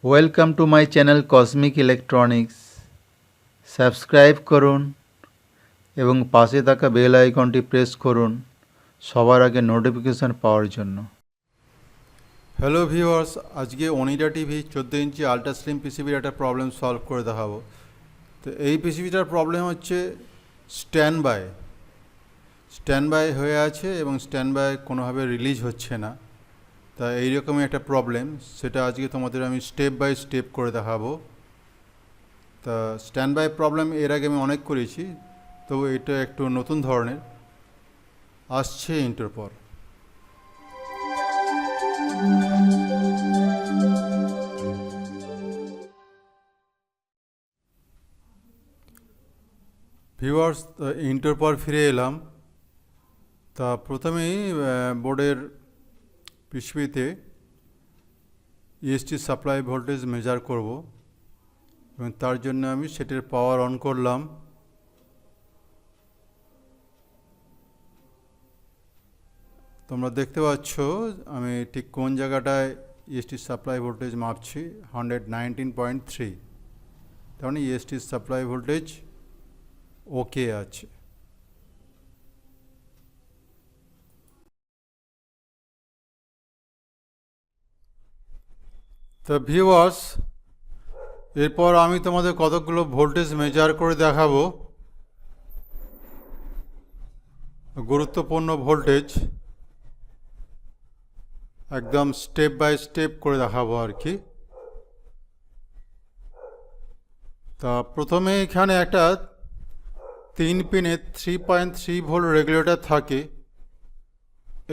Welcome to my channel cosmic electronics. Subscribe করুন এবং পাশে থাকা বেল আইকনটি প্রেস করুন সবার আগে নোটিফিকেশন পাওয়ার জন্য। হ্যালো ভিউয়ার্স, আজকে ওনিডা টিভি 14 ইঞ্চি আলট্রা স্লিম পিসিবির একটা প্রবলেম সলভ করে দেখাবো। তো এই পিসিবিটার প্রবলেম হচ্ছে স্ট্যান্ড বাই হয়ে আছে এবং স্ট্যান্ড বাই কোনোভাবে রিলিজ হচ্ছে না। তা এইরকমই একটা প্রবলেম, সেটা আজকে তোমাদের আমি স্টেপ বাই স্টেপ করে দেখাবো। তা স্ট্যান্ড বাই প্রবলেম এর আগে আমি অনেক করেছি, তবু এটা একটু নতুন ধরনের আসছে ইন্টার পর। ভিউয়ার্স, ইন্টার পর ফিরে এলাম। তা প্রথমেই বোর্ডের পিসিবিতে ইএসটি সাপ্লাই ভোল্টেজ মেজার করব এবং তার জন্য আমি সেটের পাওয়ার অন করলাম। তোমরা দেখতে পাচ্ছ আমি ঠিক কোন জায়গাটায় ইএসটি সাপ্লাই ভোল্টেজ মাপছি, 119.3। তার মানে ইএসটি সাপ্লাই ভোল্টেজ ওকে আছে। তো ভিউয়ার্স, এরপর আমি তোমাদের কতগুলো ভোল্টেজ মেজার করে দেখাবো, গুরুত্বপূর্ণ ভোল্টেজ একদম স্টেপ বাই স্টেপ করে দেখাবো আর কি। তা প্রথমে এখানে একটা 3 পিনের 3.3 ভোল্ট রেগুলেটর থাকে,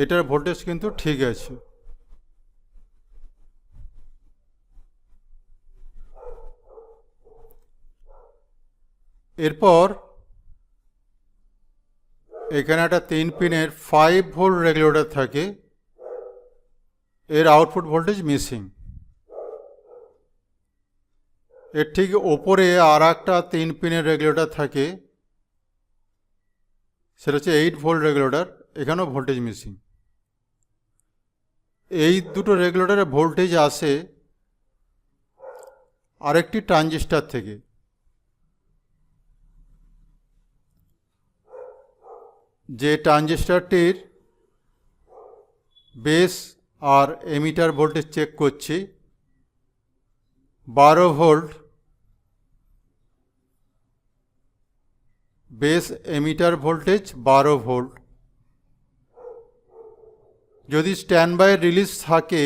এটার ভোল্টেজ কিন্তু ঠিক আছে। এরপর এখানে একটা 3 পিনের 5 ভোল্ট রেগুলেটর থাকে, এর আউটপুট ভোল্টেজ মিসিং। এর ঠিক ওপরে আর একটা 3 পিনের রেগুলেটর থাকে, সেটা হচ্ছে 8 ভোল্ট রেগুলেটর, এখানেও ভোল্টেজ মিসিং। এই দুটো রেগুলেটরের ভোল্টেজ আসে আরেকটি ট্রানজিস্টর থেকে। যে ট্রানজিস্টরটির বেস আর এমিটার ভোল্টেজ চেক করছি, 12 volt base, emitter voltage 12 volt. যদি স্ট্যান্ড বাই রিলিজ থাকে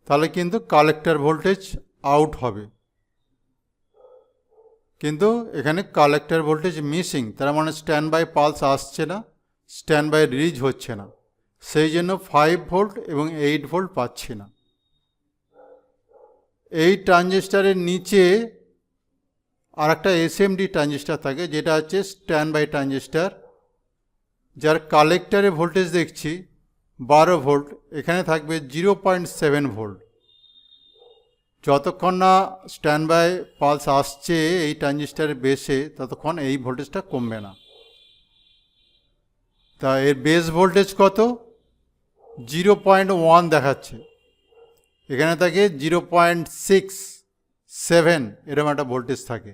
তাহলে কিন্তু কালেক্টর ভোল্টেজ আউট হবে, কিন্তু এখানে কালেক্টর ভোল্টেজ মিসিং, তার মানে স্ট্যান্ড বাই পালস আসছে না, স্ট্যান্ড বাই রিলিজ হচ্ছে না, সেই জন্য 5 ভোল্ট এবং 8 ভোল্ট পাচ্ছি না। এই ট্রানজিস্টারের নিচে আর একটা এসএমডি ট্রানজিস্টার থাকে, যেটা হচ্ছে স্ট্যান্ড বাই ট্রানজিস্টার, যার কালেক্টরে ভোল্টেজ দেখছি 12 ভোল্ট, এখানে থাকবে 0.7 ভোল্ট। যতক্ষণ না স্ট্যান্ড বাই পালস আসছে এই ট্রানজিস্টারের বেসে, ততক্ষণ এই ভোল্টেজটা কমবে না। তা এর বেস ভোল্টেজ কত? 0.1 দেখাচ্ছে, এখানে থাকে 0.67, এরকম একটা ভোল্টেজ থাকে।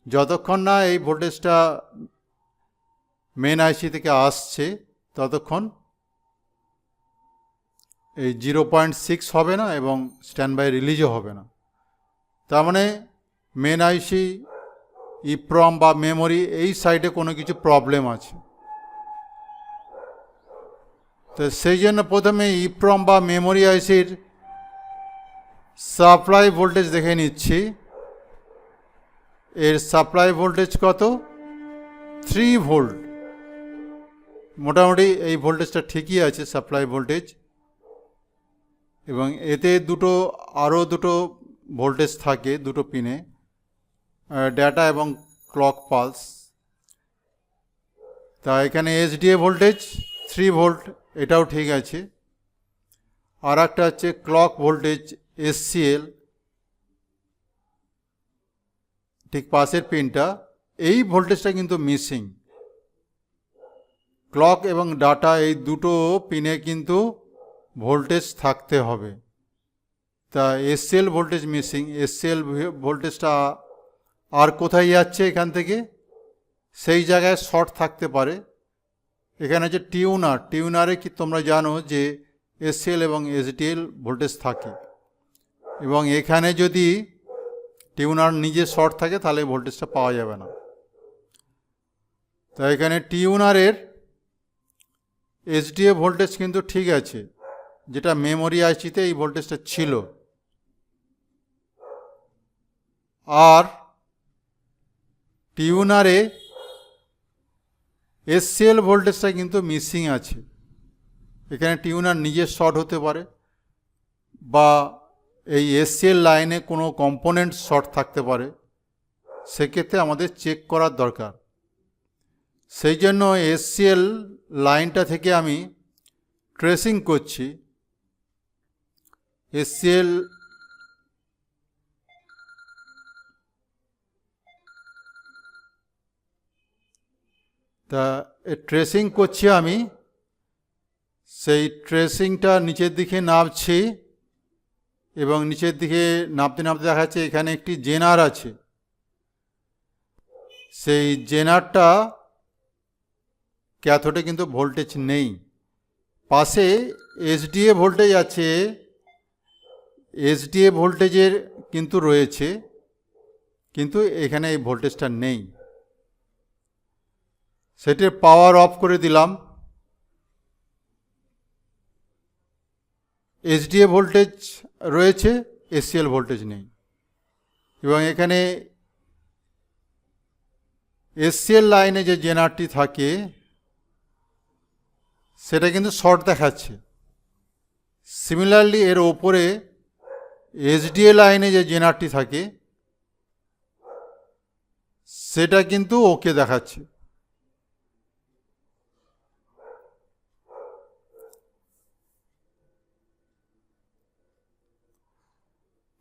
যতক্ষণ না এই ভোল্টেজটা মেন আইসি থেকে আসছে ততক্ষণ এই 0.6 হবে না এবং স্ট্যান্ড বাই রিলিজও হবে না। তার মানে মেন আইসি, ইপ্রম বা মেমোরি এই সাইডে কোনো কিছু প্রবলেম আছে। তো সেই জন্য প্রথমে ইপ্রম বা মেমোরি আইসির সাপ্লাই ভোল্টেজ দেখে নিচ্ছি। এর সাপ্লাই ভোল্টেজ কত? 3 ভোল্ট। মোটামুটি এই ভোল্টেজটা ঠিকই আছে সাপ্লাই ভোল্টেজ, এবং এতে আরও দুটো ভোল্টেজ থাকে দুটো পিনে, ডেটা এবং ক্লক পালস। তা এখানে এসডিএ ভোল্টেজ 3 ভোল্ট, এটাও ঠিক আছে। আর একটা হচ্ছে ক্লক ভোল্টেজ এসসিএল, ঠিক পাশের পিনটা, এই ভোল্টেজটা কিন্তু মিসিং। ক্লক এবং ডাটা এই দুটো পিনে কিন্তু ভোল্টেজ থাকতে হবে। তা এসসিএল ভোল্টেজ মিসিং। এসসিএল ভোল্টেজটা আর কোথায় যাচ্ছে এখান থেকে, সেই জায়গায় শর্ট থাকতে পারে। এখানে যে টিউনারে কি তোমরা জানো যে এসসিএল এবং এসডিএল ভোল্টেজ থাকে, এবং এখানে যদি টিউনার নিজে শর্ট থাকে তাহলে ভোল্টেজটা পাওয়া যাবে না। তো এখানে টিউনারের এসডিএ ভোল্টেজ কিন্তু ঠিক আছে, যেটা মেমোরি আইসিতে এই ভোল্টেজটা ছিল, আর টিউনারে এসসিএল ভোল্টেজটা কিন্তু মিসিং আছে। এখানে টিউনার নিজে শর্ট হতে পারে, বা এই এসসিএল লাইনে কোনো কম্পোনেন্ট শর্ট থাকতে পারে, সেক্ষেত্রে আমাদের চেক করার দরকার। সেই জন্য এসসিএল লাইনটা থেকে আমি ট্রেসিং করছি। এসসিএল তা ট্রেসিং করছি আমি, সেই ট্রেসিংটা নিচের দিকে নামছি, এবং নিচের দিকে নামতে নামতে দেখা যাচ্ছে এখানে একটি জেনার আছে। সেই জেনারটা ক্যাথোডে কিন্তু ভোল্টেজ নেই, পাশে এসডিএ ভোল্টেজ আছে, এসডিএ ভোল্টেজের কিন্তু রয়েছে, কিন্তু এখানে এই ভোল্টেজটা নেই। সেটির পাওয়ার অফ করে দিলাম। এসডিএ ভোল্টেজ রয়েছে, এসসিএল ভোল্টেজ নেই, এবং এখানে এসসিএল লাইনে যে জেনারটি থাকে সেটা কিন্তু শর্ট দেখাচ্ছে। সিমিলারলি এর ওপরে এসডিএ লাইনে যে জেনারটি থাকে সেটা কিন্তু ওকে দেখাচ্ছে।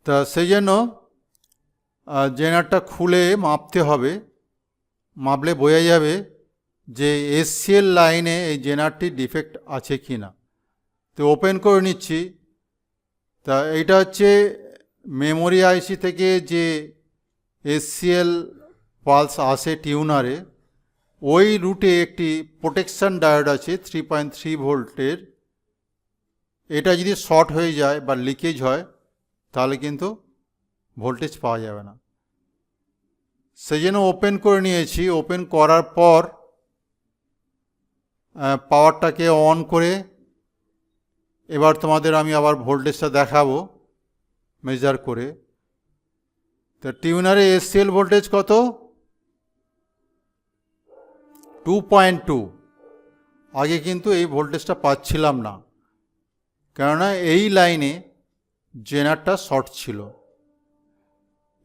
তা সেই জন্য জেনারটা খুলে মাপতে হবে, মাপলে বোঝা যাবে যে এসসিএল লাইনে এই জেনারটি ডিফেক্ট আছে কি না। তো ওপেন করে নিচ্ছি। তা এইটা হচ্ছে মেমোরি আইসি থেকে যে এসসিএল পালস আসে টিউনারে, ওই রুটে একটি প্রোটেকশন ডায়োড আছে 3.3 ভোল্টের। এটা যদি শর্ট হয়ে যায় বা লিকেজ হয় তাহলে কিন্তু ভোল্টেজ পাওয়া যাবে না। সেই জন্য ওপেন করে নিয়েছি। ওপেন করার পর পাওয়ারটাকে অন করে এবার তোমাদের আমি আবার ভোল্টেজটা দেখাবো মেজার করে। তো টিউনারে এসসিএল ভোল্টেজ কত? 2.2। আগে কিন্তু এই ভোল্টেজটা পাচ্ছিলাম না, কেননা এই লাইনে জেনারটা শর্ট ছিল।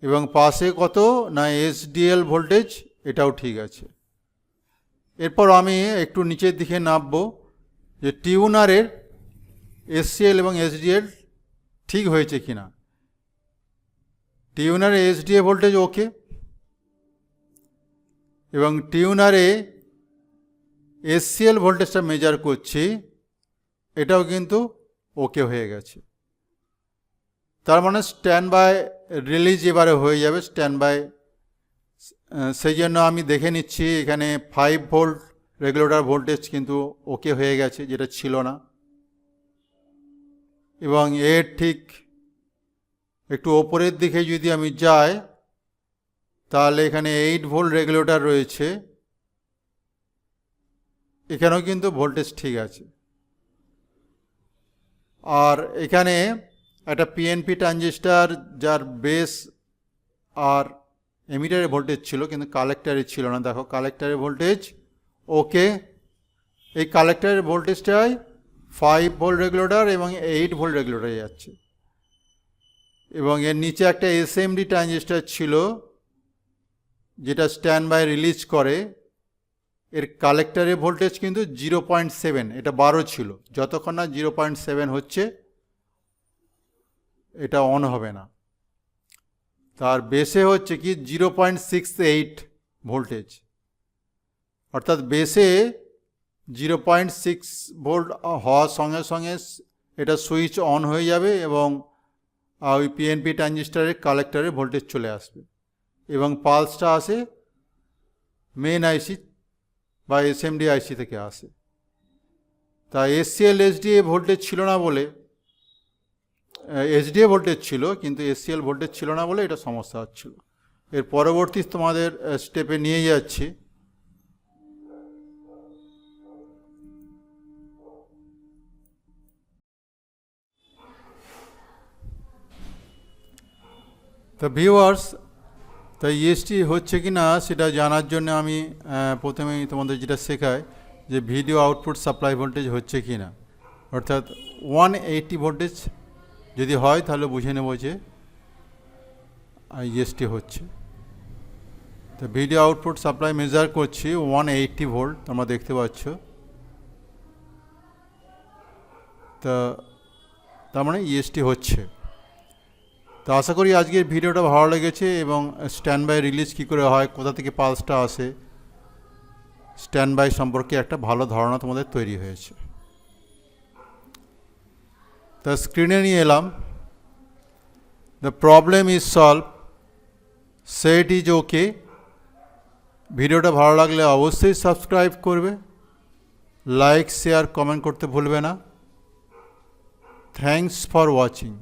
এবং পাশে কত না এসডিএল ভোল্টেজ, এটাও ঠিক আছে। এরপর আমি একটু নিচের দিকে নামবো যে টিউনারের এসসিএল এবং এসডিএল ঠিক হয়েছে কিনা। টিউনারে এসডিএ ভোল্টেজ ওকে, এবং টিউনারে এসসিএল ভোল্টেজটা মেজার করছি, এটাও কিন্তু ওকে হয়ে গেছে। তার মানে স্ট্যান্ড বাই রিলিজ এবারে হয়ে যাবে স্ট্যান্ড বাই। সেই জন্য আমি দেখে নিচ্ছি এখানে 5 ভোল্ট রেগুলেটর ভোল্টেজ কিন্তু ওকে হয়ে গেছে, যেটা ছিল না। এবং এর ঠিক একটু ওপরের দিকে যদি আমি যাই তাহলে এখানে 8 ভোল্ট রেগুলেটর রয়েছে, এখানেও কিন্তু ভোল্টেজ ঠিক আছে। আর এখানে একটা পিএনপি ট্রানজিস্টার যার বেস আর এমিটারের ভোল্টেজ ছিল, কিন্তু কালেক্টারে ছিল না। দেখো কালেক্টারের ভোল্টেজ ওকে। এই কালেক্টারের ভোল্টেজটাই 5 ভোল্ট রেগুলেটর এবং 8 ভোল্ট রেগুলেটরে যাচ্ছে। এবং এর নিচে একটা এসএমডি ট্রানজিস্টার ছিল যেটা স্ট্যান্ড বাই রিলিজ করে। এর কালেক্টারের ভোল্টেজ কিন্তু 0.7, এটা 12 ছিল। যতক্ষণ না 0.7 হচ্ছে এটা অন হবে না। তার বেসে হচ্ছে কি 0.68 ভোল্টেজ, অর্থাৎ বেসে 0.6 ভোল্ট হওয়ার সঙ্গে সঙ্গে এটা সুইচ অন হয়ে যাবে এবং আর ওই পিএনপি ট্রানজিস্টারের কালেক্টরে ভোল্টেজ চলে আসবে এবং পালসটা আসে মেন আইসি বা এসএমডি আইসি থেকে আসে। তা এসসিএল এসডিএ ভোল্টেজ ছিল না বলে, এসডিএ ভোল্টেজ ছিল কিন্তু এসসিএল ভোল্টেজ ছিল না বলে এটা সমস্যা হচ্ছিল। এর পরবর্তী তোমাদের স্টেপে নিয়ে যাচ্ছি। তা ভিউয়ার্স, তাই ইএসটি হচ্ছে কি না সেটা জানার জন্য আমি প্রথমেই তোমাদের যেটা শেখাই যে ভিডিও আউটপুট সাপ্লাই ভোল্টেজ হচ্ছে কি না, অর্থাৎ 180 ভোল্টেজ যদি হয় তাহলে বুঝে নেব যে ইএসটি হচ্ছে। তো ভিডিও আউটপুট সাপ্লাই মেজার করছি 180 ভোল্ট, তোমরা দেখতে পাচ্ছ। তা তার মানে ইএসটি হচ্ছে। তো আশা করি আজকের ভিডিওটা ভালো লেগেছে এবং স্ট্যান্ড বাই রিলিজ কী করে হয়, কোথা থেকে পালসটা আসে, স্ট্যান্ড বাই সম্পর্কে একটা ভালো ধারণা তোমাদের তৈরি হয়েছে। তা স্ক্রিনে নিয়ে এলাম। The problem is solve, set is okay. ভিডিওটা ভালো লাগলে অবশ্যই সাবস্ক্রাইব করবে, লাইক শেয়ার কমেন্ট করতে ভুলবে না। Thanks for watching.